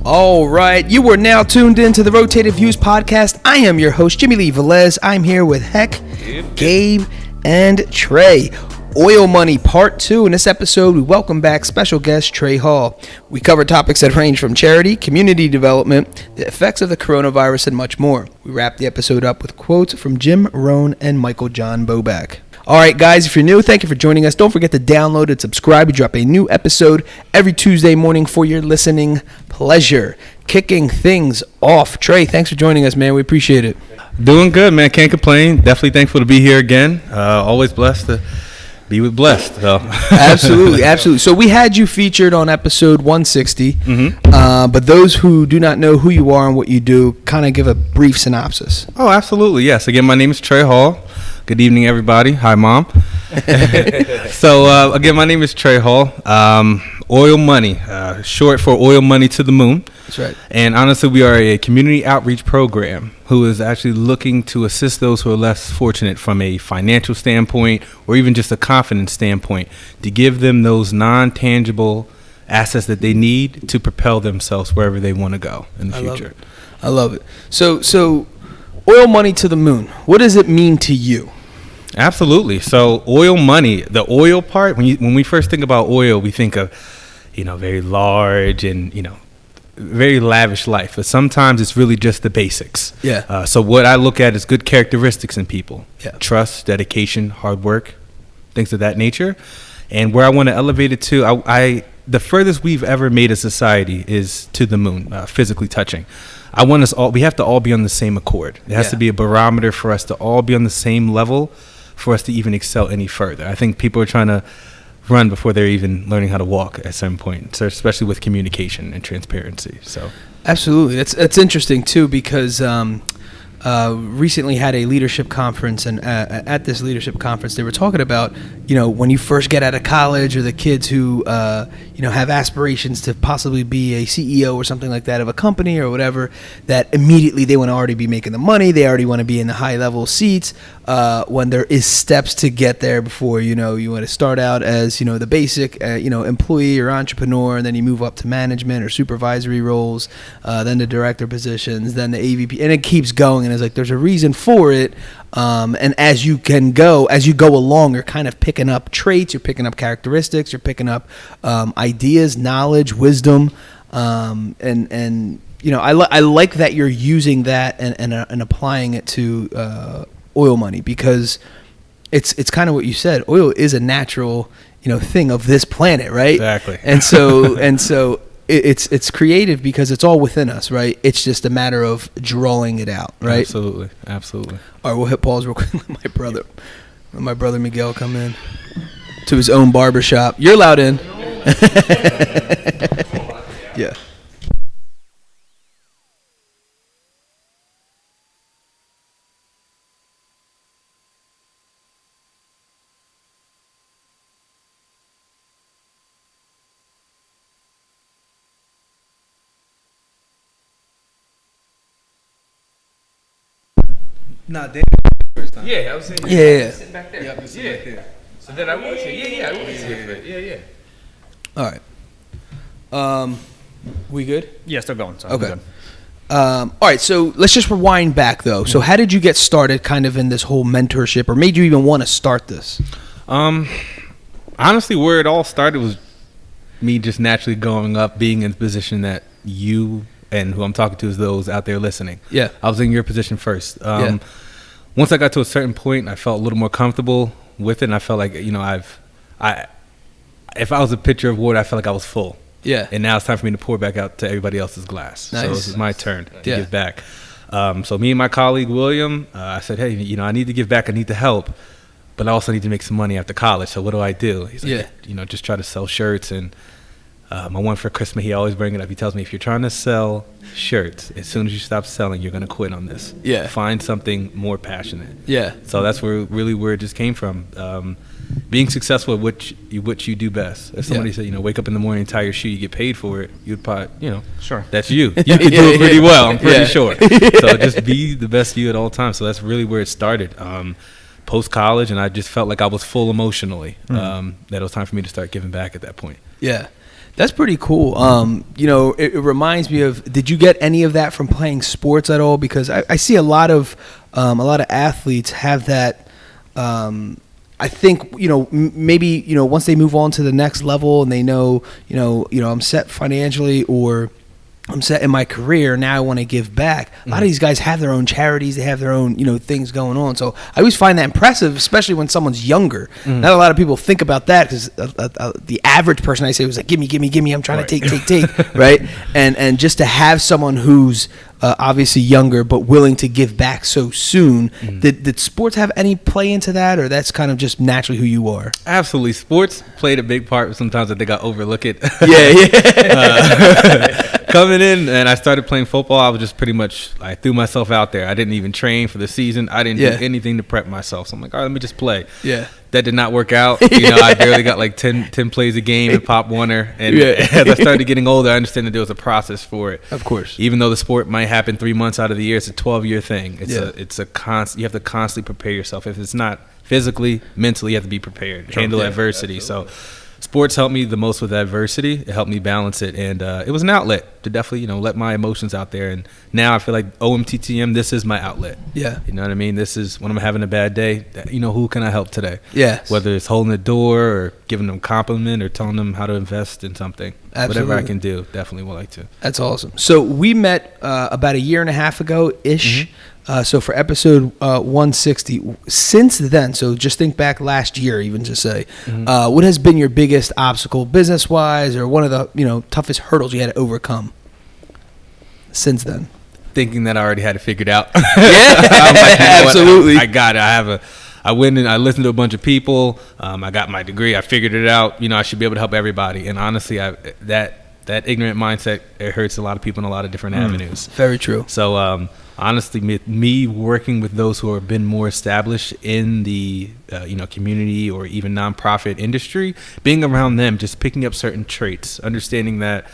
All right, you are now tuned into the Rotated Views podcast. I am your host, Jimmylee Velez. I'm here with Gabe, and Trae. Oil Money Part 2. In this episode, we welcome back special guest Trae Hall. We cover topics that range from charity, community development, the effects of the coronavirus, and much more. We wrap the episode up with quotes from Jim, Rohn, and Michael John Bobak. All right, guys, if you're new, thank you for joining us. Don't forget to download and subscribe. We drop a new episode every Tuesday morning for your listening pleasure. Kicking things off. Trae, thanks for joining us, man. We appreciate it. Doing good, man. Can't complain. Definitely thankful to be here again. Always blessed to be with Blessed. So. Absolutely. So we had you featured on episode 160, but those who do not know who you are and what you do, kind of give a brief synopsis. Oh, absolutely. Yes. Again, my name is Trae Hall. Good evening, everybody. Hi, Mom. So, again, my name is Trae Hall. Oil Money, short for Oil Money to the Moon. That's right. And honestly, we are a community outreach program who is actually looking to assist those who are less fortunate from a financial standpoint or even just a confidence standpoint to give them those non-tangible assets that they need to propel themselves wherever they want to go in the future. I love it. So Oil Money to the Moon, what does it mean to you? Absolutely. So oil money, the oil part, when we first think about oil, we think of, very large and, very lavish life. But sometimes it's really just the basics. Yeah. So what I look at is good characteristics in people. Yeah. Trust, dedication, hard work, things of that nature. And where I want to elevate it to, the furthest we've ever made a society is to the moon, physically touching. I want us all, we have to all be on the same accord. It has to be a barometer for us to all be on the same level for us to even excel any further. I think people are trying to run before they're even learning how to walk at some point, so especially with communication and transparency. So absolutely. That's interesting too, because recently had a leadership conference, and at this leadership conference they were talking about when you first get out of college, or the kids who have aspirations to possibly be a CEO or something like that of a company or whatever, that immediately they want to already be making the money, they already want to be in the high level seats, when there is steps to get there before you want to start out as the basic employee or entrepreneur, and then you move up to management or supervisory roles, then the director positions, then the AVP, and it keeps going. And it's like there's a reason for it, and as you go along, you're kind of picking up traits, you're picking up characteristics, you're picking up ideas, knowledge, wisdom, and I like that you're using that and applying it to oil money, because it's kind of what you said. Oil is a natural thing of this planet, right? Exactly. And so it's creative because it's all within us, right? It's just a matter of drawing it out, right? Absolutely. All right, we'll hit pause real quick. Let my brother Miguel come in to his own barbershop. You're allowed in. Yeah. Nah, Dan first time. Yeah, I was saying. Yeah. Sitting back there. Yep, Yeah. So then I was here. Yeah, I was here. Yeah. All right. We good? Yeah, still going. So Okay. All right, so let's just rewind back, though. So how did you get started kind of in this whole mentorship, or made you even want to start this? Honestly, where it all started was me just naturally growing up, being in the position that you and who I'm talking to is those out there listening. Yeah. I was in your position first. Once I got to a certain point, I felt a little more comfortable with it, and I felt like, if I was a pitcher of water, I felt like I was full. Yeah. And now it's time for me to pour back out to everybody else's glass. Nice. So this is my turn to Yeah. give back. So me and my colleague, William, I said, hey, I need to give back. I need to help. But I also need to make some money after college. So what do I do? He's like, just try to sell shirts. And my one for Christmas, he always bring it up. He tells me, if you're trying to sell shirts, as soon as you stop selling, you're going to quit on this. Yeah. Find something more passionate. Yeah. So that's where it just came from. Being successful at what you do best. If somebody said, wake up in the morning and tie your shoe, you get paid for it, you'd probably, sure, that's you. You can do it pretty well, I'm pretty sure. So just be the best you at all times. So that's really where it started. post-college, and I just felt like I was full emotionally, that it was time for me to start giving back at that point. Yeah. That's pretty cool. It reminds me of, did you get any of that from playing sports at all? Because I see a lot of athletes have that, I think, maybe, once they move on to the next level and they know, I'm set financially, or I'm set in my career, now I want to give back. A lot of these guys have their own charities, they have their own, things going on. So I always find that impressive, especially when someone's younger. Not a lot of people think about that, because the average person, I say, was like, gimme, I'm trying to take, right? And just to have someone who's obviously younger but willing to give back so soon, did sports have any play into that, or that's kind of just naturally who you are? Absolutely. Sports played a big part. Sometimes I think I overlook it. Coming in, and I started playing football, I was just I threw myself out there. I didn't even train for the season. I didn't do anything to prep myself. So I'm like, all right, let me just play. Yeah. That did not work out. I barely got like 10 plays a game in Pop Warner. And as I started getting older, I understand that there was a process for it. Of course. Even though the sport might happen 3 months out of the year, it's a 12-year thing. It's a constant. You have to constantly prepare yourself. If it's not physically, mentally, you have to be prepared. Handle adversity. Absolutely. So sports helped me the most with adversity. It helped me balance it, and it was an outlet to definitely, let my emotions out there. And now I feel like OMTTM, this is my outlet. Yeah. You know what I mean? This is when I'm having a bad day. Who can I help today? Yes. Whether it's holding the door or giving them a compliment or telling them how to invest in something. Absolutely. Whatever I can do, definitely would like to. That's awesome. So we met about a year and a half ago-ish. So for episode 160, since then, so just think back last year, even to say, what has been your biggest obstacle business-wise, or one of the toughest hurdles you had to overcome since then? Thinking that I already had it figured out. Absolutely. I got it. I went and I listened to a bunch of people. I got my degree. I figured it out. I should be able to help everybody. And honestly, that ignorant mindset, it hurts a lot of people in a lot of different avenues. Very true. So honestly, me working with those who have been more established in the community or even nonprofit industry, being around them, just picking up certain traits, understanding that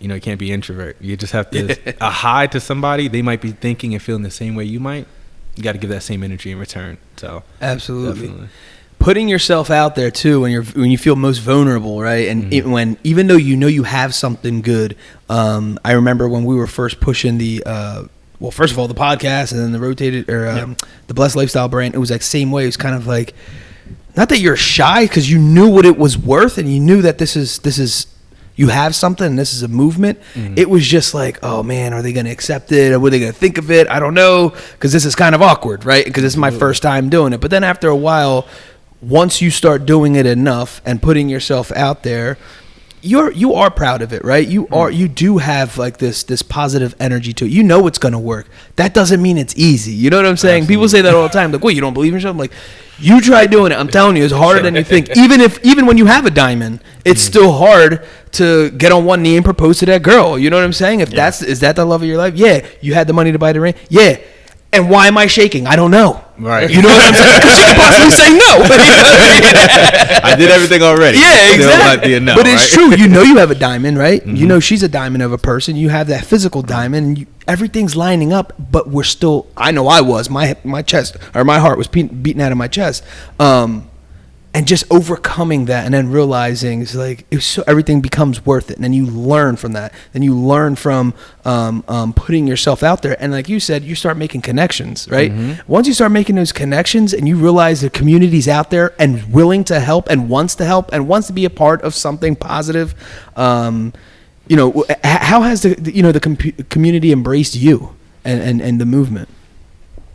you can't be introvert. You just have to a hi to somebody. They might be thinking and feeling the same way you might. You got to give that same energy in return. So absolutely. Definitely. Putting yourself out there too when you feel most vulnerable, right? And even though you have something good, I remember when we were first pushing the first of all the podcast, and then the the Blessed Lifestyle brand. It was like same way. It was kind of like, not that you're shy, because you knew what it was worth, and you knew that this is you have something, and this is a movement. It was just like, oh man, are they going to accept it? Or what are they going to think of it? I don't know, because this is kind of awkward, right? Because this is my first time doing it. But then after a while, once you start doing it enough and putting yourself out there, you are proud of it, right? You do have like this positive energy to it. You know it's gonna work. That doesn't mean it's easy. You know what I'm saying? Absolutely. People say that all the time. Like, what, you don't believe in yourself? I'm like, you try doing it. I'm telling you, it's harder than you think. Even when you have a diamond, it's still hard to get on one knee and propose to that girl. You know what I'm saying? If is that the love of your life? Yeah. You had the money to buy the ring? Yeah. And why am I shaking? I don't know. Right. You know what I'm saying? Because she could possibly say no. I did everything already. Yeah, exactly. No, but it's true. You have a diamond, right? You know she's a diamond of a person. You have that physical diamond. And everything's lining up, but we're still. I know I was. My chest, or my heart was beating out of my chest. And just overcoming that, and then realizing it's like everything becomes worth it, and then you learn from that. Then you learn from putting yourself out there, and like you said, you start making connections, right? Once you start making those connections, and you realize the community's out there and willing to help, and wants to be a part of something positive. How has the community embraced you and the movement?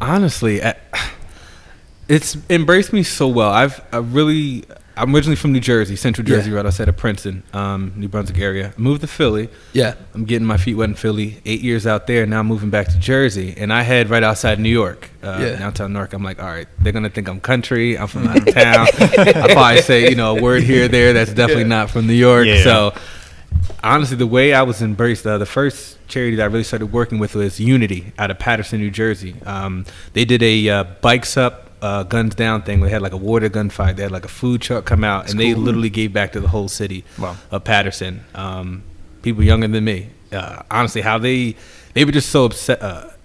Honestly, it's embraced me so well. I'm originally from New Jersey, Central Jersey, right outside of Princeton, New Brunswick area. I moved to Philly. Yeah. I'm getting my feet wet in Philly. 8 years out there, now I'm moving back to Jersey. And I head right outside New York, downtown New York. I'm like, all right, they're going to think I'm country. I'm from out of town. I'll probably say, a word here or there that's definitely not from New York. Yeah. So honestly, the way I was embraced, the first charity that I really started working with was Unity out of Paterson, New Jersey. They did a Bikes Up, Guns Down thing. They had like a water gun fight. They had like a food truck come out, and they literally gave back to the whole city of Paterson. People younger than me, honestly, how they were just so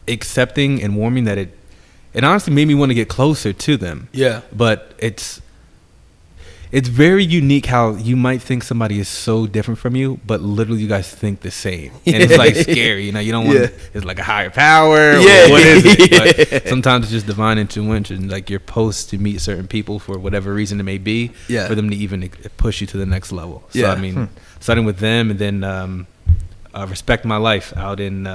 accepting and warming that it it honestly made me want to get closer to them. Yeah. But it's very unique how you might think somebody is so different from you, but literally you guys think the same. And it's like scary, you know, you don't want it's like a higher power. Yeah. What is it? But sometimes it's just divine intuition. Like you're supposed to meet certain people for whatever reason it may be, for them to even push you to the next level. So, I mean, starting with them and then Respect My Life out in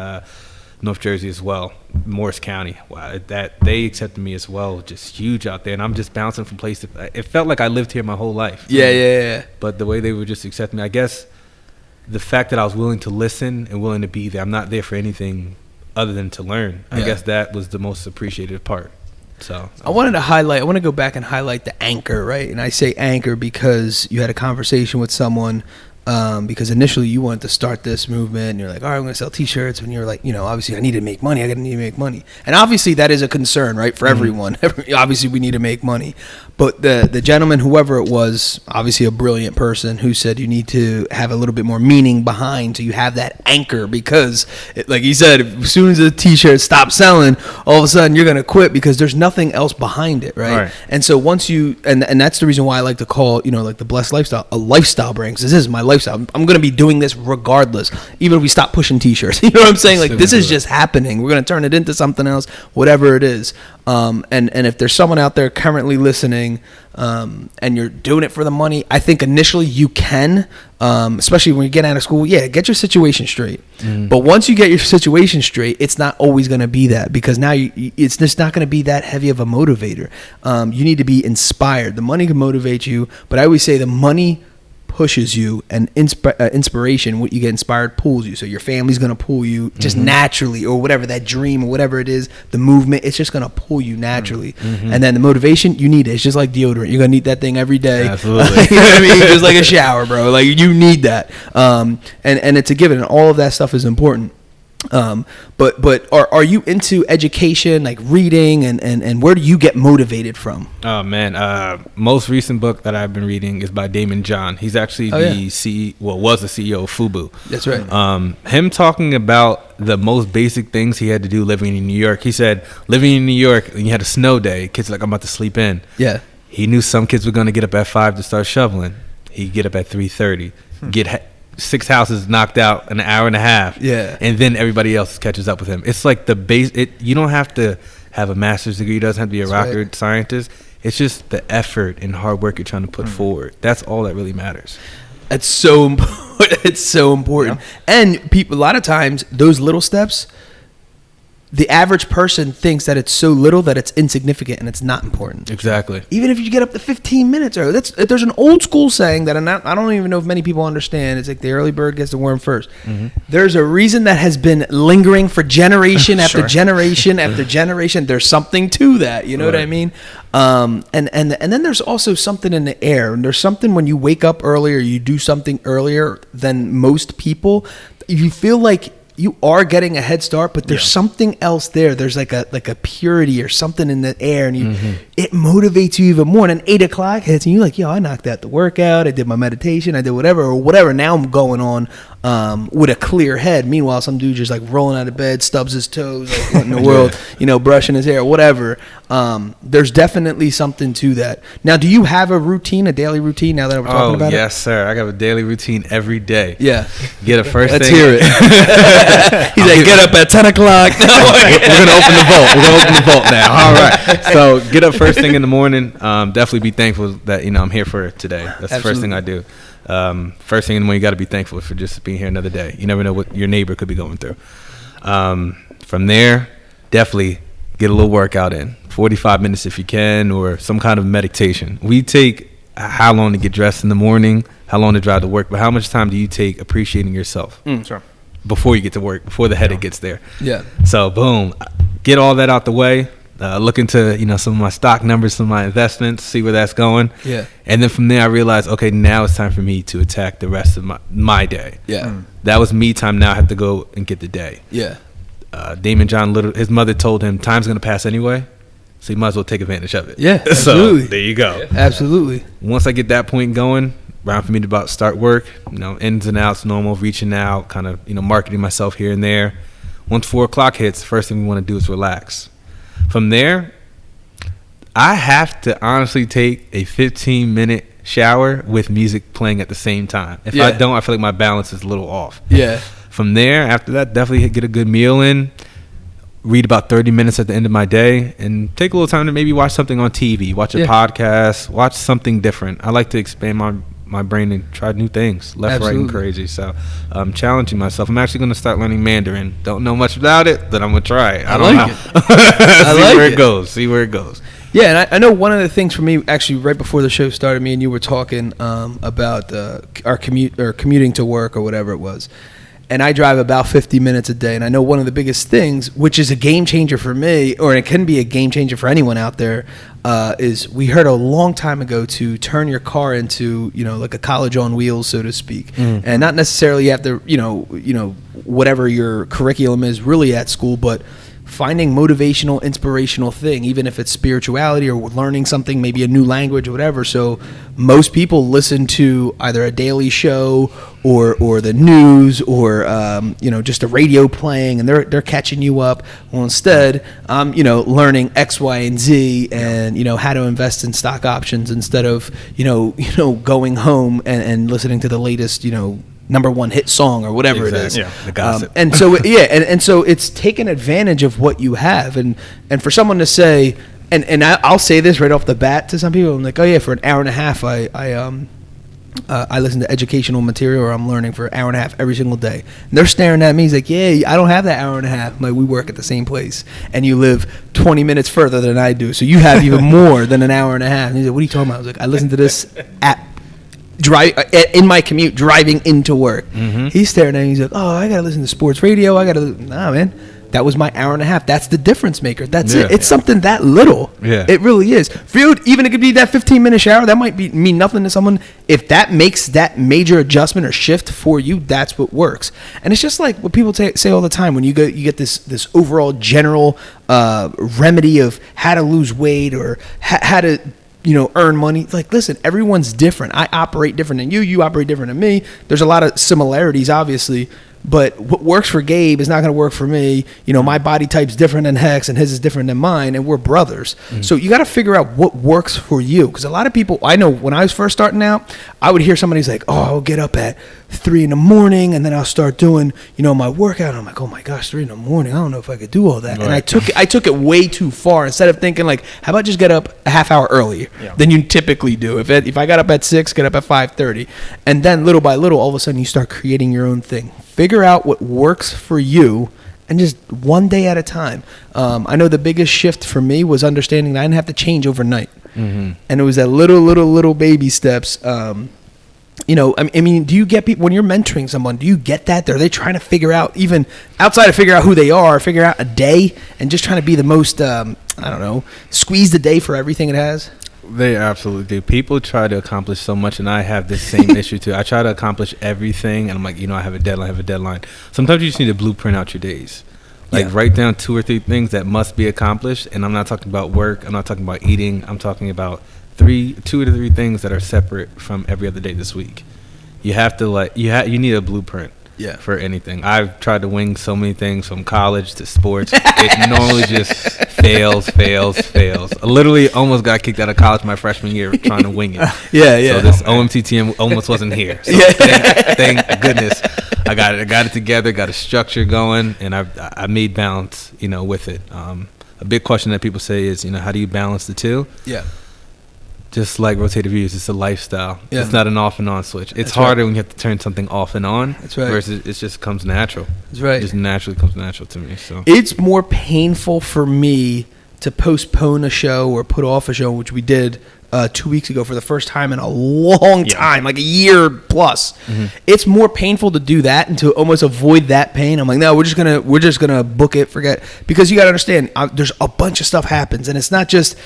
North Jersey as well, Morris County. Wow, that they accepted me as well, just huge out there, and I'm just bouncing from place to. It felt like I lived here my whole life. Yeah. But the way they would just accept me, I guess, the fact that I was willing to listen and willing to be there. I'm not there for anything other than to learn. I guess that was the most appreciated part. So I want to go back and highlight the anchor, right? And I say anchor because you had a conversation with someone. Because initially you wanted to start this movement and you're like, all right, I'm going to sell t-shirts. And you're like, you know, obviously I need to make money. I need to make money. And obviously that is a concern, right? For everyone. Obviously we need to make money. But the gentleman, whoever it was, obviously a brilliant person who said you need to have a little bit more meaning behind so you have that anchor because, like he said, as soon as a t-shirt stops selling, all of a sudden you're going to quit because there's nothing else behind it, right? And so once you, and that's the reason why I like to call, you know, like the Blessed Lifestyle, a lifestyle brand, because this is my lifestyle. I'm going to be doing this regardless, even if we stop pushing t-shirts. You know what I'm saying? Like this is just happening. We're going to turn it into something else, whatever it is. And if there's someone out there currently listening, and you're doing it for the money, I think initially you can, especially when you get out of school, get your situation straight. But once you get your situation straight, it's not always going to be that, because now it's just not going to be that heavy of a motivator. You need to be inspired. The money can motivate you, but I always say the money pushes you, and inspiration, what you get inspired pulls you. So your family's going to pull you just naturally, or whatever, that dream or whatever it is, the movement, it's just going to pull you naturally. And then the motivation, you need it. It's just like deodorant. You're going to need that thing every day. Absolutely. You know what I mean? Just like a shower, bro. Like you need that. And it's a given, and all of that stuff is important. But are you into education, like reading, and where do you get motivated from? Oh man, most recent book that I've been reading is by Damon John. He's actually was the CEO of Fubu. That's right. Him talking about the most basic things he had to do living in New York. He said living in New York, you had a snow day, kids are like, I'm about to sleep in. Yeah. He knew some kids were going to get up at 5 to start shoveling. He'd get up at 3:30, get 6 houses knocked out in an hour and a half. Yeah. And then everybody else catches up with him. It's like the base. You don't have to have a master's degree. You doesn't have to be a rocket scientist. It's just the effort and hard work you're trying to put forward. That's all that really matters. It's so important. It's so important. Yeah. And people, a lot of times, those little steps, the average person thinks that it's so little that it's insignificant, and it's not important. Exactly. Even if you get up to 15 minutes early. There's an old school saying that I don't even know if many people understand. It's like the early bird gets the worm first. There's a reason that has been lingering for generation after generation after generation. There's something to that. You know what I mean? And then there's also something in the air. And there's something when you wake up earlier, you do something earlier than most people, you feel like you are getting a head start, but there's something else there. There's like a purity or something in the air, and it motivates you even more. And then 8 o'clock hits, and you're like, yo, I knocked out the workout, I did my meditation, I did whatever. Now I'm going on with a clear head. Meanwhile, some dude just like rolling out of bed, stubs his toes, like what in the world, brushing his hair, whatever. There's definitely something to that. Now, do you have a daily routine now that we're talking about it? Yes, sir. I have a daily routine every day. Yeah. Get a first Let's thing. hear it. He's like, get up at 10 o'clock. We're going to open the vault. We're going to open the vault now. All right. So get up first thing in the morning. Definitely be thankful that, I'm here for today. That's the first thing I do. First thing in the morning, you got to be thankful for just being here another day. You never know what your neighbor could be going through. From there, definitely get a little workout in. 45 minutes if you can, or some kind of meditation. We take how long to get dressed in the morning, how long to drive to work, but how much time do you take appreciating yourself? Sure. Before you get to work, before the headache gets there. Yeah. So boom, get all that out the way. Look into some of my stock numbers, some of my investments, see where that's going. Yeah. And then from there, I realized, okay, now it's time for me to attack the rest of my day. Yeah. That was me time. Now I have to go and get the day. Yeah. Damon John, his mother told him, time's gonna pass anyway, so you might as well take advantage of it. Yeah. So there you go. Yeah. Absolutely. Once I get that point going, round for me to about start work, ins and outs, normal, reaching out, kind of, marketing myself here and there. Once 4 o'clock hits, the first thing we want to do is relax. From there, I have to honestly take a 15-minute shower with music playing at the same time. If I don't, I feel like my balance is a little off. Yeah. From there, after that, definitely get a good meal in, read about 30 minutes at the end of my day, and take a little time to maybe watch something on TV, watch a podcast, watch something different. I like to expand my brain and try new things, left, right, and crazy. So I'm challenging myself. I'm actually going to start learning Mandarin. Don't know much about it, but I'm going to try it. I don't know. See where it goes. Yeah, and I know one of the things for me, actually, right before the show started, me and you were talking about our commute or commuting to work or whatever it was. And I drive about 50 minutes a day. And I know one of the biggest things, which is a game changer for me, or it can be a game changer for anyone out there, is we heard a long time ago to turn your car into, like a college on wheels, so to speak. And not necessarily you have to, whatever your curriculum is really at school, but finding motivational, inspirational thing, even if it's spirituality or learning something, maybe a new language or whatever. So most people listen to either a daily show or the news or just a radio playing, and they're catching you up. Well, instead, learning X, Y, and Z, and how to invest in stock options instead of going home and listening to the latest number one hit song or whatever it is. Yeah, the gossip. And so and so it's taking advantage of what you have, and for someone to say, and I'll say this right off the bat to some people, I'm like, oh yeah, for an hour and a half I listen to educational material, or I'm learning for an hour and a half every single day. And they're staring at me. He's like, yeah, I don't have that hour and a half. I'm like, we work at the same place, and you live 20 minutes further than I do, so you have even more than an hour and a half. And he's like, what are you talking about? I was like, I listen to this in my commute, driving into work. He's staring at me. He's like, oh, I gotta listen to sports radio. Nah, man, that was my hour and a half. That's the difference maker. That's it. It's something that little. Yeah, it really is. For you, even it could be that 15-minute shower. That might mean nothing to someone. If that makes that major adjustment or shift for you, that's what works. And it's just like what people say all the time. When you get this overall general remedy of how to lose weight or how to earn money. Like, listen, everyone's different. I operate different than you. You operate different than me. There's a lot of similarities, obviously, but what works for Gabe is not going to work for me. My body type's different than Hex, and his is different than mine, and we're brothers. So you got to figure out what works for you. Because a lot of people, I know when I was first starting out, I would hear somebody's like, oh, I'll get up at 3 a.m, and then I'll start doing, my workout. And I'm like, oh my gosh, 3 a.m, I don't know if I could do all that. Right. And I took it way too far. Instead of thinking like, how about just get up a half hour earlier than you typically do? If I got up at 6, get up at 5:30, and then little by little, all of a sudden you start creating your own thing. Figure out what works for you, and just one day at a time. I know the biggest shift for me was understanding that I didn't have to change overnight, and it was that little baby steps. I mean, do you get people when you're mentoring someone? Do you get that? Are they trying to figure out, even outside of figure out who they are, figure out a day, and just trying to be the most, squeeze the day for everything it has? They absolutely do. People try to accomplish so much, and I have this same issue too. I try to accomplish everything, and I'm like, I have a deadline. Sometimes you just need to blueprint out your days. Write down 2 or 3 things that must be accomplished, and I'm not talking about work. I'm not talking about eating. I'm talking about 2 to 3 things that are separate from every other day this week. You have to you need a blueprint. Yeah. For anything. I've tried to wing so many things from college to sports. It normally just fails. I literally almost got kicked out of college my freshman year trying to wing it. So this OMTTM almost wasn't here. So thank goodness I got it together, got a structure going, and I made balance, with it. A big question that people say is, how do you balance the two? Yeah. Just like rotative views, it's a lifestyle. Yeah. It's not an off and on switch. It's harder when you have to turn something off and on. That's right. Versus it just comes natural. That's right. It just naturally comes natural to me. So it's more painful for me to postpone a show or put off a show, which we did 2 weeks ago for the first time in a long time, like a year plus. It's more painful to do that and to almost avoid that pain. I'm like, no, we're just gonna book it, forget, because you got to understand, there's a bunch of stuff happens, and it's not just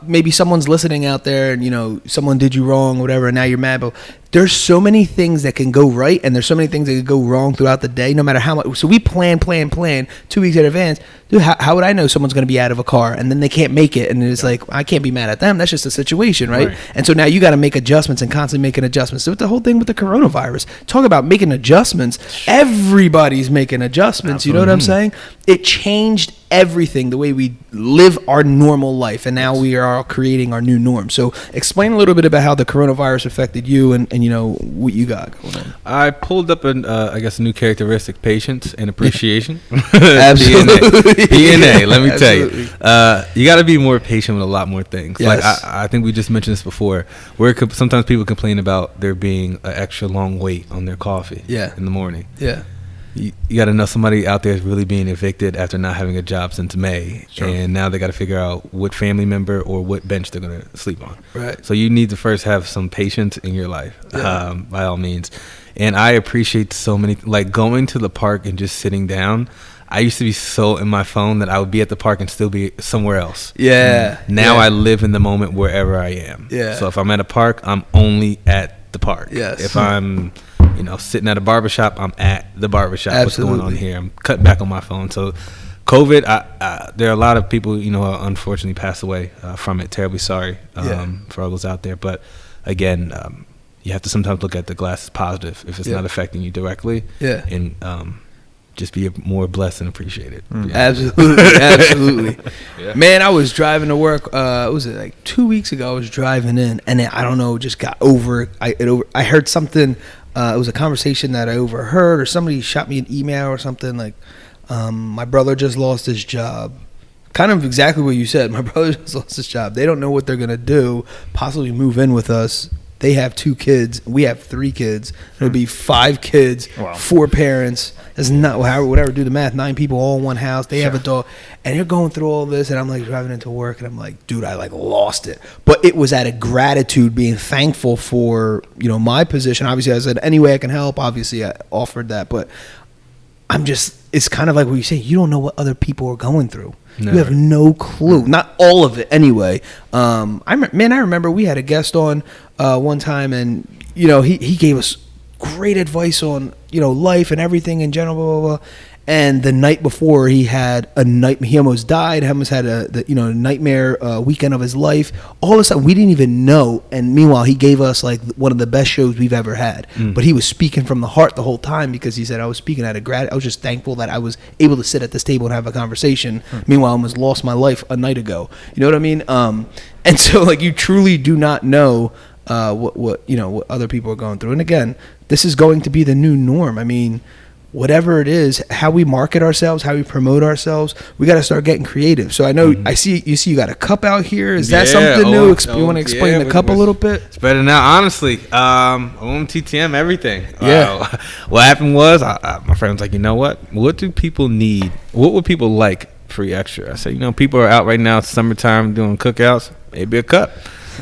maybe someone's listening out there and someone did you wrong, whatever, and now you're mad, but there's so many things that can go right, and there's so many things that can go wrong throughout the day, no matter how much. So we plan 2 weeks in advance. Dude, how would I know someone's going to be out of a car and then they can't make it? And it's like, I can't be mad at them. That's just a situation, right? And so now you got to make adjustments and constantly making adjustments. So with the whole thing with the coronavirus, talk about making adjustments. Everybody's making adjustments. Absolutely. You know what I'm saying? It changed everything, the way we live our normal life, and now we are creating our new norm. So explain a little bit about how the coronavirus affected you and what you got going on. I pulled up I guess a new characteristic: patience and appreciation. Absolutely. DNA. Let me Absolutely. tell you, you got to be more patient with a lot more things. Yes. Like I think we just mentioned this before. Where sometimes people complain about there being an extra long wait on their coffee. In the morning. Yeah. You got to know somebody out there is really being evicted after not having a job since May, and now they got to figure out what family member or what bench they're going to sleep on. Right. So you need to first have some patience in your life, by all means. And I appreciate so many, like going to the park and just sitting down. I used to be so in my phone that I would be at the park and still be somewhere else. Yeah. Now I live in the moment wherever I am. Yeah. So if I'm at a park, I'm only at the park. Yes. If I'm sitting at a barbershop, I'm at the barbershop. Absolutely. What's going on here? I'm cutting back on my phone. So COVID, there are a lot of people, who unfortunately passed away from it. Terribly sorry for all those out there. But again, you have to sometimes look at the glass as positive if it's not affecting you directly. Yeah. And just be more blessed and appreciated. Absolutely. Man, I was driving to work. Was it like 2 weeks ago? I was driving in, and then, I don't know, just got over. I heard something. It was a conversation that I overheard, or somebody shot me an email or something like, my brother just lost his job. Kind of exactly what you said. My brother just lost his job. They don't know what they're gonna do. Possibly move in with us. They have 2 kids. We have 3 kids. It'll be 5 kids, 4 parents. It's not whatever. Do the math. 9 people all in one house. They have a dog, and you're going through all this. And I'm like driving into work, and I'm like, dude, I like lost it. But it was out of gratitude, being thankful for my position. Obviously, I said any way I can help. Obviously, I offered that, but it's kind of like what you say. You don't know what other people are going through. Never. You have no clue. Not all of it, anyway. I remember we had a guest on one time, and he gave us great advice on life and everything in general, blah blah blah. And the night before, he had he almost died. He almost had a nightmare weekend of his life. All of a sudden, we didn't even know. And meanwhile, he gave us like one of the best shows we've ever had. But he was speaking from the heart the whole time, because he said, I was speaking out of gratitude. I was just thankful that I was able to sit at this table and have a conversation. Meanwhile, I almost lost my life a night ago. You know what I mean? And so, like, you truly do not know what other people are going through. And again, this is going to be the new norm. I mean, whatever it is, how we market ourselves, how we promote ourselves, we got to start getting creative. So I know I see you got a cup out here. Is that something new? You want to explain the cup a little bit? It's better now, honestly. TTM everything. Yeah. What happened was, my friend was like, you know what do people need? What would people like free extra? I said, people are out right now. It's summertime doing cookouts. Maybe a cup.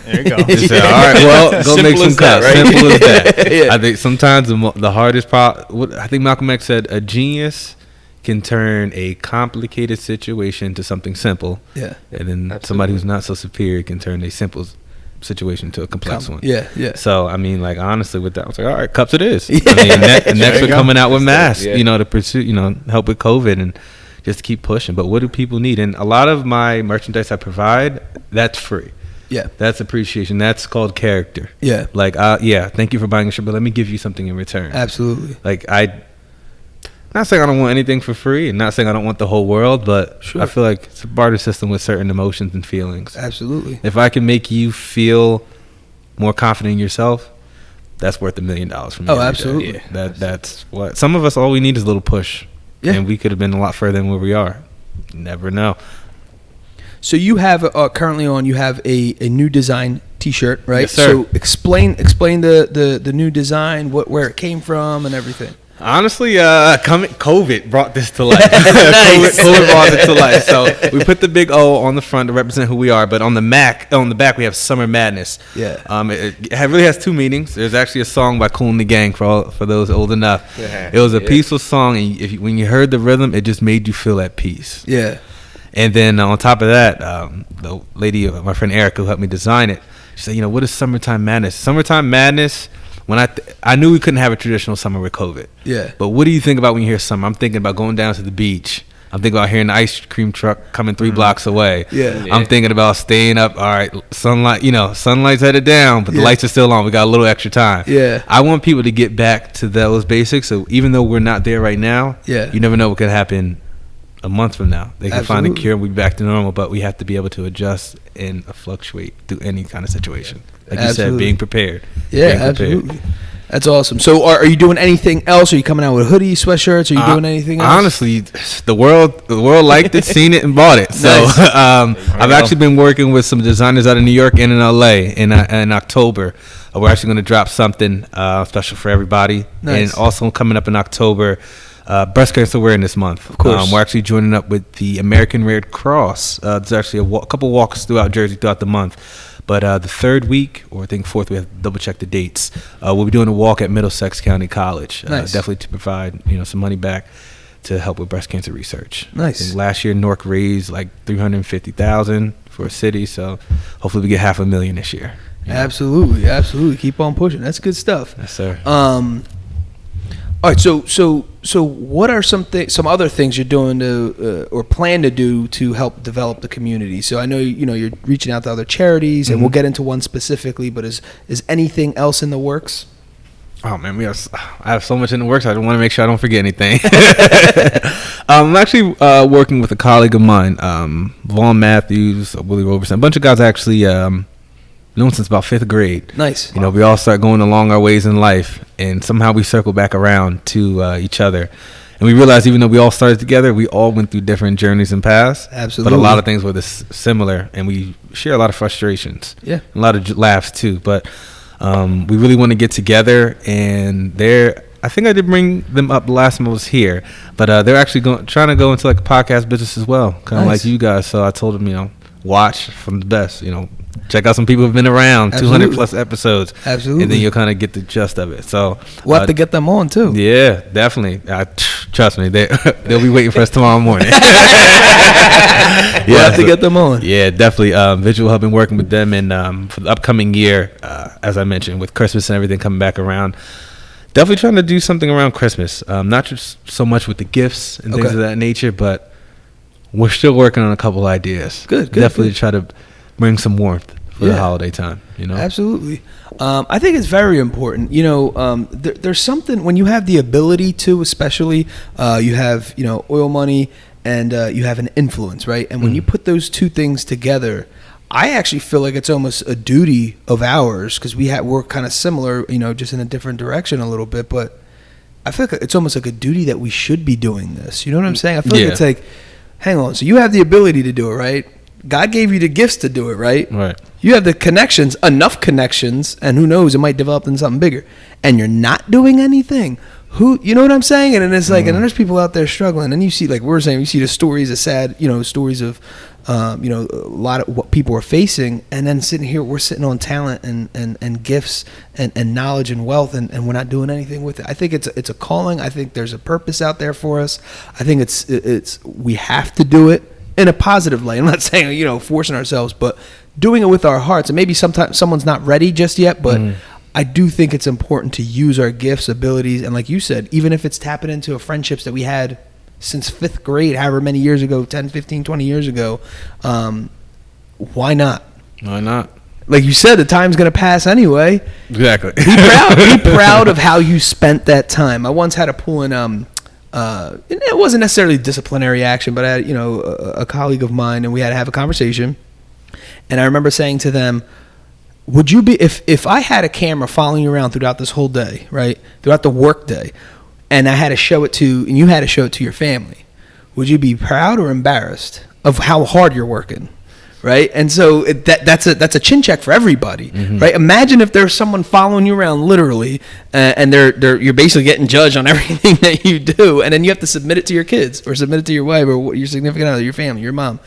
There you go. Just say, all right, well, go make some cups. Right? Simple as that. I think sometimes the hardest problem, I think Malcolm X said, a genius can turn a complicated situation into something simple. Yeah. And then somebody who's not so superior can turn a simple situation to a complex one. Yeah. So, I mean, like, honestly, with that, I was like, all right, cups it is. I mean, next we're coming out with masks, to pursue, help with COVID and just to keep pushing. But what do people need? And a lot of my merchandise I provide, that's free. Yeah, that's appreciation. That's called character. Yeah, like thank you for buying a shirt, but let me give you something in return. Absolutely. Like not saying I don't want anything for free, and not saying I don't want the whole world, but I feel like it's a barter system with certain emotions and feelings. Absolutely. If I can make you feel more confident in yourself, that's worth $1 million from me. Oh, absolutely. That's what some of us. All we need is a little push, and we could have been a lot further than where we are. Never know. So you have currently on. You have a new design T-shirt, right? Yes, sir. So explain the new design, where it came from, and everything. Honestly, COVID brought this to life. COVID brought it to life. So we put the big O on the front to represent who we are, but on the back we have Summer Madness. Yeah. It really has 2 meanings. There's actually a song by Kool and the Gang for those old enough. Yeah. It was a peaceful song, and when you heard the rhythm, it just made you feel at peace. Yeah. And then on top of that, the lady, my friend Erica, who helped me design it, she said, what is Summertime Madness? Summertime Madness, when I knew we couldn't have a traditional summer with COVID. Yeah. But what do you think about when you hear summer? I'm thinking about going down to the beach. I'm thinking about hearing the ice cream truck coming 3 blocks away. Yeah. I'm thinking about staying up. All right, sunlight, sunlight's headed down, but the lights are still on. We got a little extra time. Yeah. I want people to get back to those basics. So even though we're not there right now, you never know what could happen a month from now. They can find a Absolutely. cure and we'll be back to normal, but we have to be able to adjust and fluctuate through any kind of situation. Like you said, being prepared. Yeah, Being prepared. absolutely. That's awesome. So are you doing anything else? Are you coming out with hoodies, sweatshirts? Are you doing anything else? Honestly, the world liked it, seen it, and bought it. So Nice. I've actually been working with some designers out of New York and in LA in October. We're actually going to drop something special for everybody. Nice. And also coming up in October, Breast Cancer Awareness Month. Of course. We're actually joining up with the American Red Cross. There's actually a couple walks throughout Jersey throughout the month. But the third week, or I think fourth, we have to double check the dates. We'll be doing a walk at Middlesex County College. Nice. Definitely to provide some money back to help with breast cancer research. Nice. I think last year, Newark raised like $350,000 for a city, so hopefully we get $500,000 this year. Absolutely, absolutely. Keep on pushing. That's good stuff. Yes, sir. All right. So what are some other things you're doing to or plan to do to help develop the community? So I know you're reaching out to other charities, and we'll get into one specifically. But is anything else in the works? Oh man, I have so much in the works. I want to make sure I don't forget anything. I'm actually working with a colleague of mine, Vaughn Matthews, Willie Roberson, a bunch of guys actually known since about 5th grade. Nice. We all start going along our ways in life, and somehow we circle back around to each other. And we realized even though we all started together, we all went through different journeys and paths. Absolutely. But a lot of things were similar, and we share a lot of frustrations. Yeah. A lot of laughs too. But we really want to get together, and I think I did bring them up the last time I was here, but they're actually trying to go into like a podcast business as well, kind of Nice. like you guys. So I told them, watch from the best, check out some people who've been around, Absolutely. 200 plus episodes. Absolutely. And then you'll kind of get the gist of it. So We'll have to get them on too. yeah, definitely. Trust me, they'll be waiting for us tomorrow morning. We'll have to get them on. Yeah, definitely. Visual have been working with them, and for the upcoming year, as I mentioned, with Christmas and everything coming back around, definitely trying to do something around Christmas. Not just so much with the gifts and things Okay. of that nature, but we're still working on a couple ideas. Good, Definitely good. try to bring some warmth for the Yeah. holiday time. Absolutely. I think it's very important. There's something when you have the ability to, especially you have oil money and you have an influence, right? And when you put those two things together, I actually feel like it's almost a duty of ours because we're kind of similar, just in a different direction a little bit. But I feel like it's almost like a duty that we should be doing this. You know what I'm saying? I feel like it's like, hang on. So you have the ability to do it, right? God gave you the gifts to do it, right? Right. You have the connections, enough connections, and who knows, it might develop into something bigger. And you're not doing anything. You know what I'm saying? And then it's like, and then there's people out there struggling. And you see, like we were saying, you see the stories of sad, stories of, a lot of what people are facing. And then sitting here, we're sitting on talent and gifts and knowledge and wealth, and we're not doing anything with it. I think it's a calling. I think there's a purpose out there for us. I think we have to do it in a positive light. I'm not saying, forcing ourselves, but doing it with our hearts. And maybe sometimes someone's not ready just yet, but I do think it's important to use our gifts, abilities, and like you said, even if it's tapping into friendships that we had since 5th grade, however many years ago, 10, 15, 20 years ago, why not? Why not? Like you said, the time's going to pass anyway. Exactly. Be proud of how you spent that time. I once had to pull in it wasn't necessarily disciplinary action, but I had, a colleague of mine, and we had to have a conversation. And I remember saying to them, would you be, if I had a camera following you around throughout this whole day, right, throughout the work day, and I had to show it to, and you had to show it to your family, would you be proud or embarrassed of how hard you're working? Right. And so that's a chin check for everybody. Right. Imagine if there's someone following you around literally and you're basically getting judged on everything that you do. And then you have to submit it to your kids or submit it to your wife or your significant other, your family, your mom.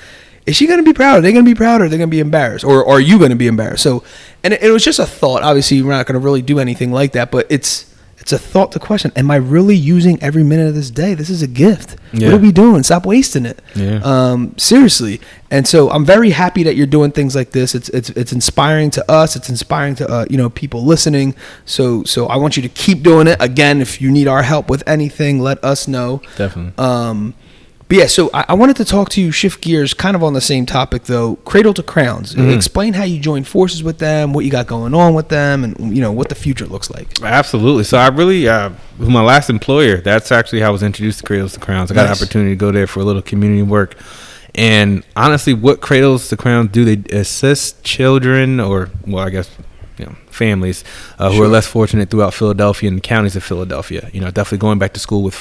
Is she going to be proud? Are they going to be proud or are they going to be embarrassed? Or are you going to be embarrassed? So, and it was just a thought. Obviously, we're not going to really do anything like that, but it's a thought to question. Am I really using every minute of this day? This is a gift. Yeah. What are we doing? Stop wasting it. Yeah. Seriously. And so I'm very happy that you're doing things like this. It's inspiring to us. It's inspiring to people listening. So I want you to keep doing it. Again, if you need our help with anything, let us know. Definitely. But yeah, so I wanted to talk to you, shift gears, kind of on the same topic though. Cradle to Crowns. Explain how you joined forces with them, what you got going on with them, and what the future looks like. Absolutely. So I really, with my last employer, that's actually how I was introduced to Cradles to Crowns. I got an opportunity to go there for a little community work. And honestly, what Cradles to Crowns do, they assist children families who are less fortunate throughout Philadelphia and the counties of Philadelphia. Definitely going back to school with,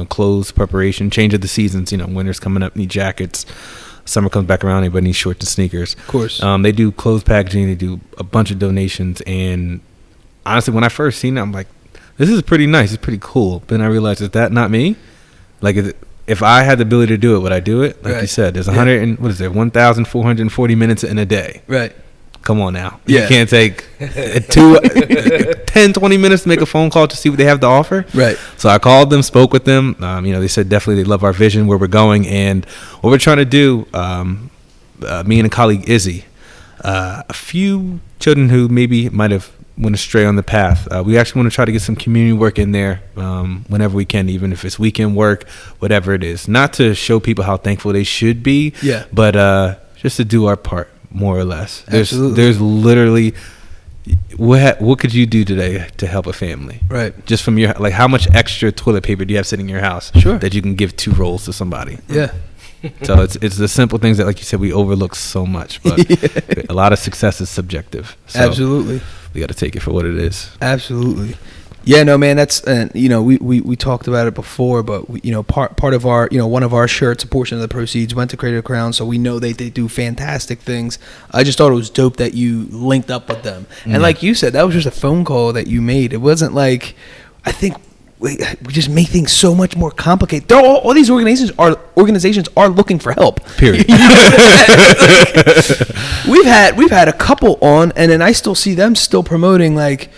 clothes preparation, change of the seasons. Winter's coming up, need jackets. Summer comes back around, everybody needs shorts and sneakers. Of course. They do clothes packaging. They do a bunch of donations. And honestly, when I first seen it, I'm like, this is pretty nice. It's pretty cool. But then I realized, is that not me? Like, if I had the ability to do it, would I do it? Like you said, there's 1,440 minutes in a day. Right. Come on now. Yeah. You can't take 10, 20 minutes to make a phone call to see what they have to offer. Right. So I called them, spoke with them. They said definitely they love our vision, where we're going, and what we're trying to do. Me and a colleague, Izzy, a few children who maybe might have went astray on the path. We actually want to try to get some community work in there whenever we can, even if it's weekend work, whatever it is. Not to show people how thankful they should be, but just to do our part. More or less. There's literally what could you do today to help a family? Right. Just from your, like, how much extra toilet paper do you have sitting in your house? Sure. That you can give 2 rolls to somebody. Yeah. So it's the simple things that, like you said, we overlook so much, but a lot of success is subjective. So absolutely. We got to take it for what it is. Absolutely. Yeah, no, man, that's, we talked about it before, but part of our, one of our shirts, a portion of the proceeds went to Cradle to Crowns, so we know they do fantastic things. I just thought it was dope that you linked up with them. And like you said, that was just a phone call that you made. It wasn't like, I think we just make things so much more complicated. All these organizations are looking for help. Period. We've had a couple on, and then I still see them still promoting, like,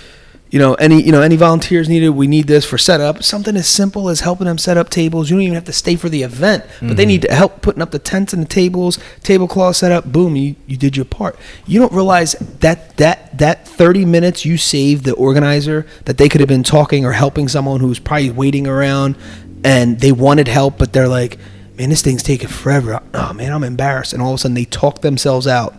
any volunteers needed, we need this for setup. Something as simple as helping them set up tables. You don't even have to stay for the event, but they need to help putting up the tents and the tables, tablecloth set up. Boom, you did your part. You don't realize that 30 minutes you saved the organizer, that they could have been talking or helping someone who's probably waiting around and they wanted help, but they're like, man, this thing's taking forever. Oh man, I'm embarrassed. And all of a sudden they talk themselves out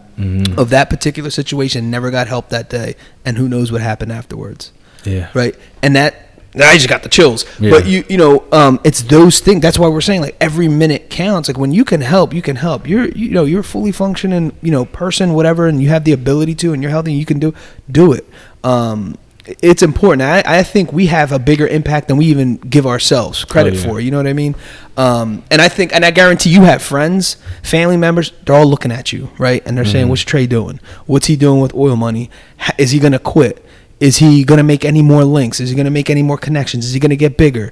of that particular situation, never got help that day, and who knows what happened afterwards. Yeah. Right. And I just got the chills. Yeah. But it's those things. That's why we're saying, like, every minute counts. Like, when you can help, you can help. You're a fully functioning, person, whatever, and you have the ability to, and you're healthy, you can do it. It's important. I think we have a bigger impact than we even give ourselves credit for. You know what I mean? And I guarantee you have friends, family members, they're all looking at you, right? And they're saying, what's Trae doing? What's he doing with oil money? Is he going to quit? Is he going to make any more links? Is he going to make any more connections? Is he going to get bigger?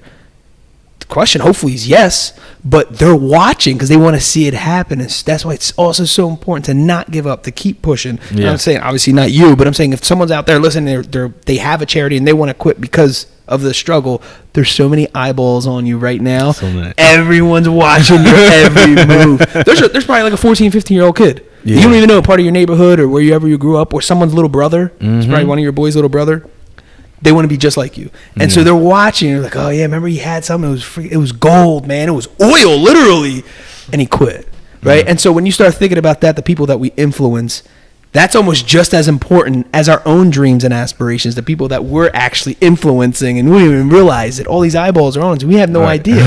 The question, hopefully, is yes, but they're watching because they want to see it happen. And that's why it's also so important to not give up, to keep pushing. Yeah. I'm saying, obviously not you, but I'm saying if someone's out there listening, they have a charity and they want to quit because of the struggle, there's so many eyeballs on you right now. So everyone's watching your every move. There's probably like a 14, 15-year-old kid. Yeah. You don't even know, part of your neighborhood or wherever you grew up, or someone's little brother. It's probably one of your boys' little brother. They want to be just like you. And so they're watching. They're like, oh, yeah, remember he had something. It was gold, man. It was oil, literally. And he quit, right? And so when you start thinking about that, the people that we influence, that's almost just as important as our own dreams and aspirations, the people that we're actually influencing. And we don't even realize that all these eyeballs are on us. We have no idea.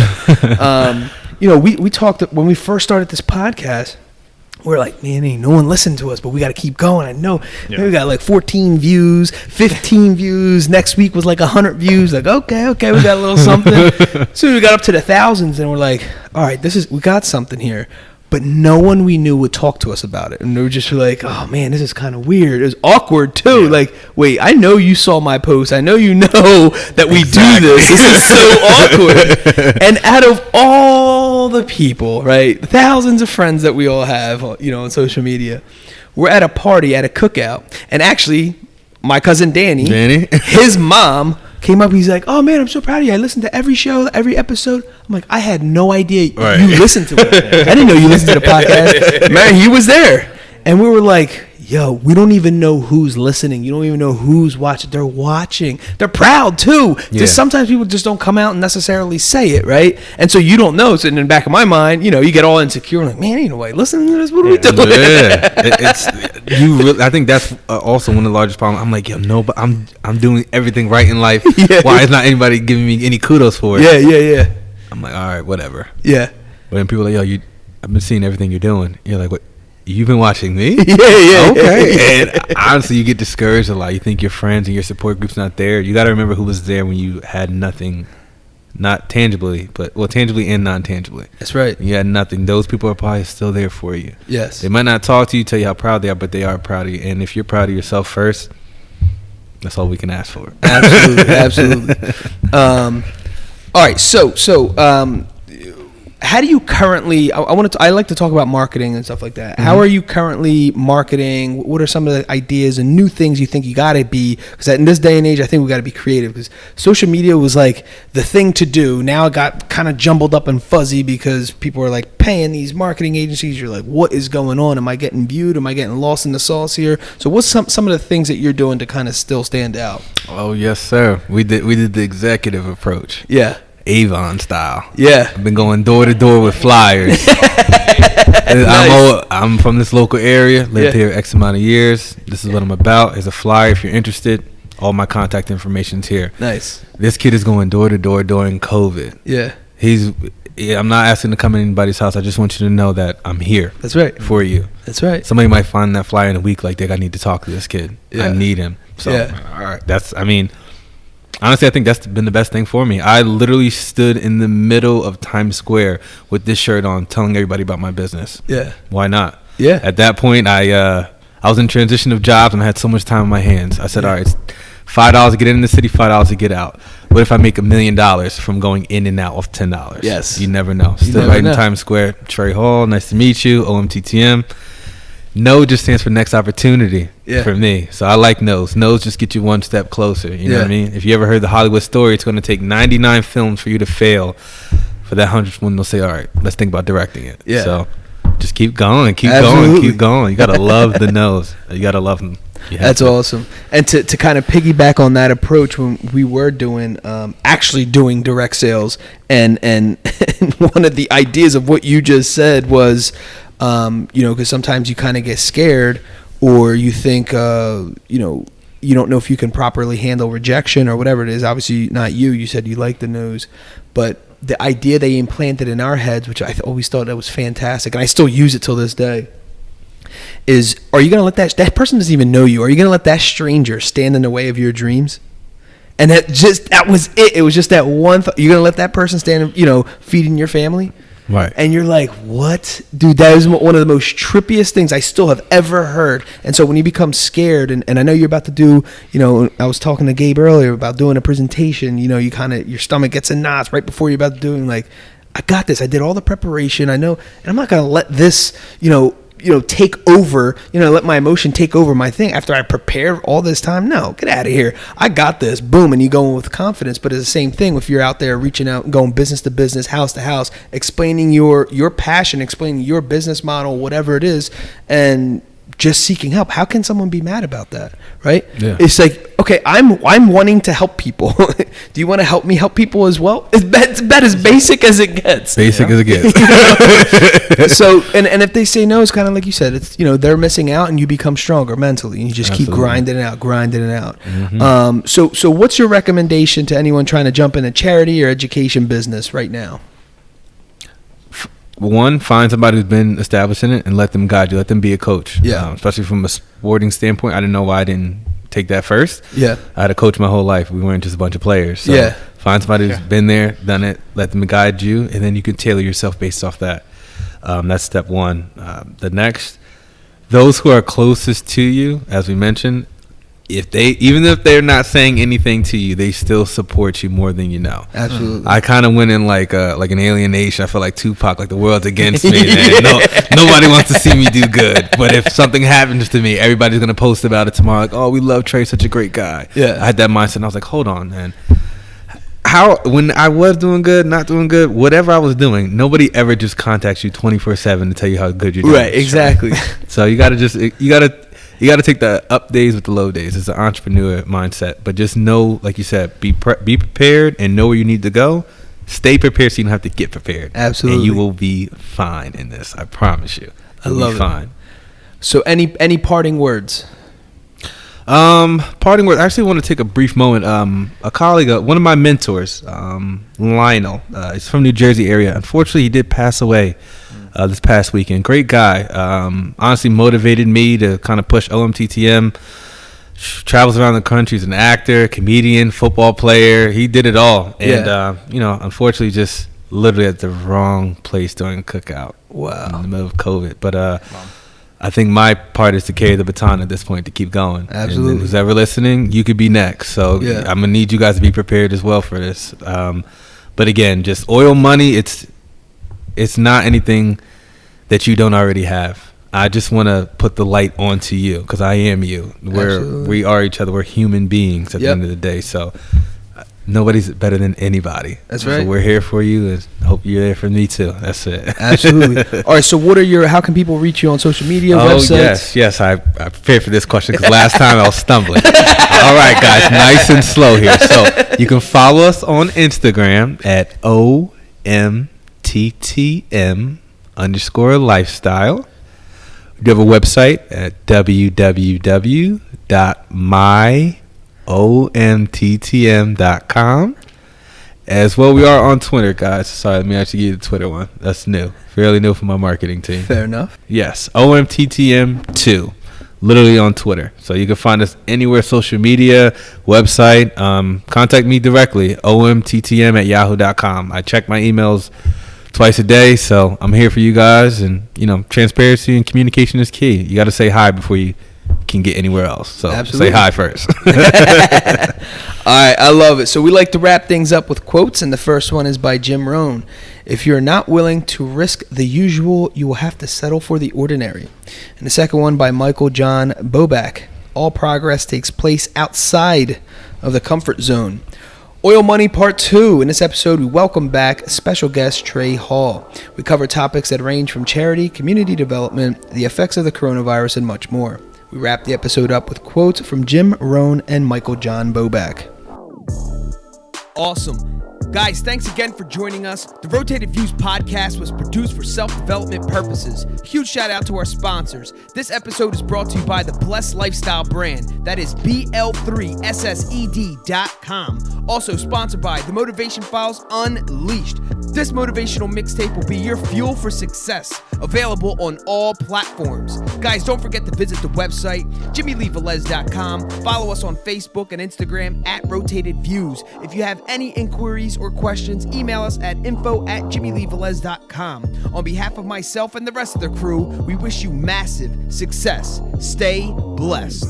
We talked, when we first started this podcast, we're like, man, ain't no one listened to us, but we got to keep going. I know. Yeah. We got like 14 views, 15 views. Next week was like 100 views. Like, okay, we got a little something. Soon we got up to the thousands, and we're like, all right, we got something here. But no one we knew would talk to us about it. And they were just like, oh, man, this is kind of weird. It was awkward, too. Yeah. Like, wait, I know you saw my post. I know you know that we do this. This is so awkward. And out of all the people, right, thousands of friends that we all have, on social media, we're at a party, at a cookout. And actually, my cousin Danny, his mom came up. He's like, oh, man, I'm so proud of you. I listened to every show, every episode. I'm like, I had no idea you listened to it. I didn't know you listened to the podcast. Man, he was there. And we were like, yo, we don't even know who's listening. You don't even know who's watching. They're watching. They're proud too. Yeah. Just sometimes people just don't come out and necessarily say it, right? And so you don't know. So in the back of my mind, you know, you get all insecure. Like, man, ain't no way. Listen to this. What are we doing? Yeah, I think that's also one of the largest problems. I'm like, yo, no, but I'm doing everything right in life. Yeah. Why is not anybody giving me any kudos for it? Yeah. I'm like, all right, whatever. Yeah. But then people are like, yo, I've been seeing everything you're doing. You're like, what? You've been watching me? Yeah. Okay. And honestly, you get discouraged a lot. You think your friends and your support group's not there. You got to remember who was there when you had nothing, not tangibly, but tangibly and non-tangibly. That's right. You had nothing. Those people are probably still there for you. Yes. They might not talk to you, tell you how proud they are, but they are proud of you. And if you're proud of yourself first, that's all we can ask for. Absolutely. All right. So, how do you currently? I like to talk about marketing and stuff like that. Mm-hmm. How are you currently marketing? What are some of the ideas and new things you think you got to be? Because in this day and age, I think we got to be creative. Because social media was like the thing to do. Now it got kind of jumbled up and fuzzy because people are like paying these marketing agencies. You're like, what is going on? Am I getting viewed? Am I getting lost in the sauce here? So what's some of the things that you're doing to kind of still stand out? Oh yes, sir. We did the executive approach. Yeah. Avon style. Yeah. I've been going door to door with flyers. Nice. I'm from this local area, lived here X amount of years. This is what I'm about. Here's a flyer if you're interested. All my contact information's here. Nice. This kid is going door to door during COVID. Yeah. I'm not asking to come in anybody's house. I just want you to know that I'm here. That's right. For you. That's right. Somebody might find that flyer in a week like, I need to talk to this kid. Yeah. I need him. So, yeah. All right. Honestly, I think that's been the best thing for me. I literally stood in the middle of Times Square with this shirt on, telling everybody about my business. Yeah. Why not? Yeah. At that point, I was in transition of jobs and I had so much time on my hands. I said, all right, it's $5 to get in the city, $5 to get out. What if I make $1 million from going in and out of $10? Yes. You never know. Stood right in Times Square. Trae Hall, nice to meet you. OMTTM. No just stands for next opportunity for me. So I like no's. No's just get you one step closer. You know what I mean? If you ever heard the Hollywood story, it's going to take 99 films for you to fail. For that 100th one, they'll say, all right, let's think about directing it. Yeah. So just keep going, keep going. You got to love the no's. You got to love them. That's awesome. And to kind of piggyback on that approach, when we were actually doing direct sales, and one of the ideas of what you just said was, because sometimes you kind of get scared, or you think, you don't know if you can properly handle rejection or whatever it is. Obviously not you. You said you like the no's, but the idea they implanted in our heads, which I always thought that was fantastic, and I still use it till this day, is, are you going to let that person doesn't even know you, are you going to let that stranger stand in the way of your dreams? And that was it. It was just that one thought. You're going to let that person stand, feeding your family? Right. And you're like, what? Dude, that is one of the most trippiest things I still have ever heard. And so when you become scared, and I know you're about to do, I was talking to Gabe earlier about doing a presentation, you kind of, your stomach gets in knots right before you're about to do it. Like, I got this. I did all the preparation. I know, and I'm not going to let this, take over, let my emotion take over my thing after I prepare all this time. No, get out of here. I got this. Boom. And you go in with confidence. But it's the same thing if you're out there reaching out, going business to business, house to house, explaining your passion, explaining your business model, whatever it is, and just seeking help. How can someone be mad about that? Right? Yeah. It's like, okay, I'm wanting to help people. Do you want to help me help people as well? It's about as basic as it gets. Basic as it gets. So, and if they say no, it's kind of like you said, it's, they're missing out, and you become stronger mentally, and you just keep grinding it out. Mm-hmm. So what's your recommendation to anyone trying to jump into charity or education business right now? One, find somebody who's been established in it and let them guide you. Let them be a coach. Yeah. Especially from a sporting standpoint. I didn't know why I didn't take that first. Yeah. I had a coach my whole life. We weren't just a bunch of players. So find somebody who's been there, done it, let them guide you, and then you can tailor yourself based off that. That's step one. The next, those who are closest to you, as we mentioned, even if they're not saying anything to you, they still support you more than you know. Absolutely. I kind of went in like an alienation. I felt like Tupac, like the world's against me. Nobody wants to see me do good. But if something happens to me, everybody's gonna post about it tomorrow. Like, oh, we love Trae, such a great guy. Yeah. I had that mindset, and I was like, hold on, man. When I was doing good, not doing good, whatever I was doing, nobody ever just contacts you 24/7 to tell you how good you're doing. Right. Exactly. So you gotta You got to take the up days with the low days. It's an entrepreneur mindset. But just know, like you said, be prepared and know where you need to go. Stay prepared so you don't have to get prepared. Absolutely. And you will be fine in this. I promise you. I love it. Fine. So any parting words? Parting words. I actually want to take a brief moment. A colleague, one of my mentors, Lionel, he's from New Jersey area. Unfortunately, he did pass away this past weekend. Great guy. Honestly motivated me to kind of push OMTTM. Travels around the country. He's an actor, comedian, football player. He did it all. And, unfortunately, just literally at the wrong place during a cookout. Wow. In the middle of COVID. But I think my part is to carry the baton at this point to keep going. Absolutely. And who's ever listening, you could be next. So I'm going to need you guys to be prepared as well for this. But again, just oil money, it's not anything that you don't already have. I just want to put the light onto you because I am you. We are each other. We're human beings at the end of the day. So nobody's better than anybody. That's right. So we're here for you and hope you're there for me too. That's it. Absolutely. All right. So how can people reach you on social media, websites? Yes. I prepared for this question because last time I was stumbling. All right, guys. Nice and slow here. So you can follow us on Instagram at OMTTM_lifestyle. We do have a website at www.myomttm.com. As well, we are on Twitter, guys. Sorry, let me actually give you the Twitter one. That's new. Fairly new for my marketing team. Fair enough. Yes, OMTTM2. Literally on Twitter. So you can find us anywhere, social media, website. Contact me directly, omttm@yahoo.com. I check my emails twice a day, so I'm here for you guys. And transparency and communication is key. You got to say hi before you can get anywhere else. So Say hi first. All right, I love it. So we like to wrap things up with quotes, and the first one is by Jim Rohn. If you're not willing to risk the usual, you will have to settle for the ordinary. And the second one by Michael John Bobak. All progress takes place outside of the comfort zone. Oil Money Part 2. In this episode, we welcome back special guest Trae Hall. We cover topics that range from charity, community development, the effects of the coronavirus, and much more. We wrap the episode up with quotes from Jim Rohn and Michael John Bobak. Awesome. Guys, thanks again for joining us. The Rotated Views podcast was produced for self-development purposes. Huge shout out to our sponsors. This episode is brought to you by the Blessed Lifestyle brand. That is BL3SSED.com. Also sponsored by The Motivation Files Unleashed. This motivational mixtape will be your fuel for success. Available on all platforms. Guys, don't forget to visit the website, JimmyleeVelez.com. Follow us on Facebook and Instagram at Rotated Views. If you have any inquiries or questions, email us at info@JimmyleeVelez.com. On behalf of myself and the rest of the crew, we wish you massive success. Stay blessed.